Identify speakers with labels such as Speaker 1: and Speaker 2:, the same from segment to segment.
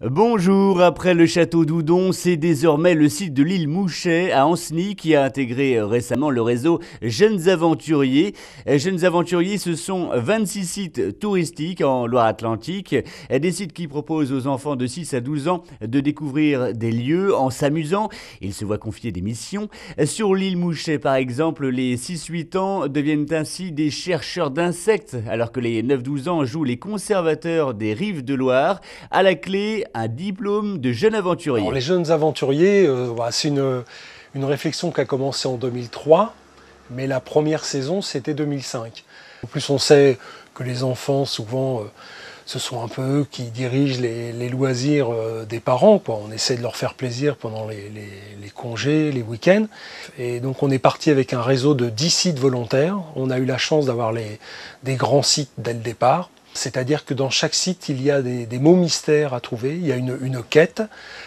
Speaker 1: Bonjour, après le château d'Oudon, c'est désormais le site de l'île Mouchet à Ancenis qui a intégré récemment le réseau Jeunes Aventuriers. Jeunes Aventuriers, ce sont 26 sites touristiques en Loire-Atlantique, des sites qui proposent aux enfants de 6 à 12 ans de découvrir des lieux en s'amusant. Ils se voient confier des missions. Sur l'île Mouchet, par exemple, les 6-8 ans deviennent ainsi des chercheurs d'insectes, alors que les 9-12 ans jouent les conservateurs des rives de Loire. À la clé, un diplôme de jeune
Speaker 2: Alors, les
Speaker 1: aventurier.
Speaker 2: jeunes aventuriers, voilà, c'est une réflexion qui a commencé en 2003, mais la première saison, c'était 2005. En plus, on sait que les enfants, souvent, ce sont un peu eux qui dirigent les loisirs des parents, quoi. On essaie de leur faire plaisir pendant les congés, les week-ends. Et donc, on est parti avec un réseau de 10 sites volontaires. On a eu la chance d'avoir des grands sites dès le départ. C'est-à-dire que dans chaque site, il y a des mots mystères à trouver, il y a une quête.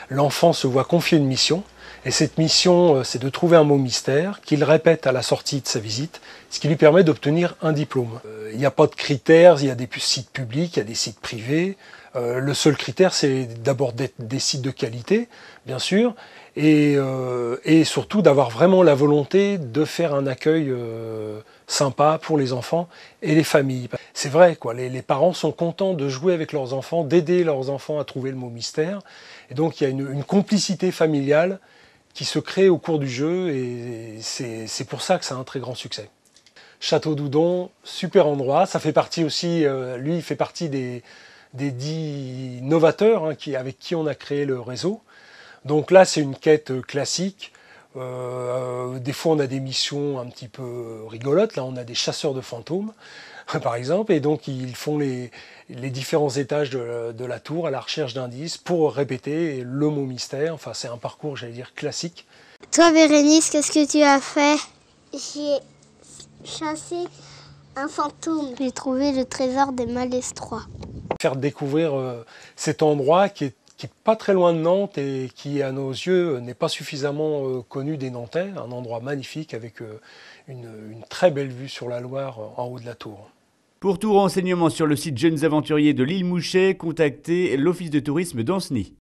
Speaker 2: L'enfant se voit confier une mission, et cette mission, c'est de trouver un mot mystère qu'il répète à la sortie de sa visite, ce qui lui permet d'obtenir un diplôme. Il n'y a pas de critères, il y a des sites publics, il y a des sites privés. Le seul critère, c'est d'abord d'être des sites de qualité, bien sûr, et surtout d'avoir vraiment la volonté de faire un accueil sympa pour les enfants et les familles. C'est vrai, quoi, les parents sont contents de jouer avec leurs enfants, d'aider leurs enfants à trouver le mot mystère. Et donc il y a une complicité familiale qui se crée au cours du jeu, et c'est pour ça que c'est un très grand succès. Château d'Oudon, super endroit. Ça fait partie aussi, lui, il fait partie des 10 novateurs avec qui on a créé le réseau. Donc là, c'est une quête classique. Des fois, on a des missions un petit peu rigolotes. Là, on a des chasseurs de fantômes, par exemple, et donc ils font les différents étages de la tour à la recherche d'indices pour répéter le mot mystère. Enfin, c'est un parcours, j'allais dire, classique.
Speaker 3: Toi, Bérénice, qu'est-ce que tu as fait?
Speaker 4: J'ai chassé un fantôme.
Speaker 3: J'ai trouvé le trésor des Malestroits.
Speaker 2: Faire découvrir cet endroit qui est pas très loin de Nantes et qui, à nos yeux, n'est pas suffisamment connu des Nantais. Un endroit magnifique avec une très belle vue sur la Loire en haut de la tour.
Speaker 1: Pour tout renseignement sur le site Jeunes Aventuriers de l'île Mouchet, contactez l'Office de tourisme d'Ancenis.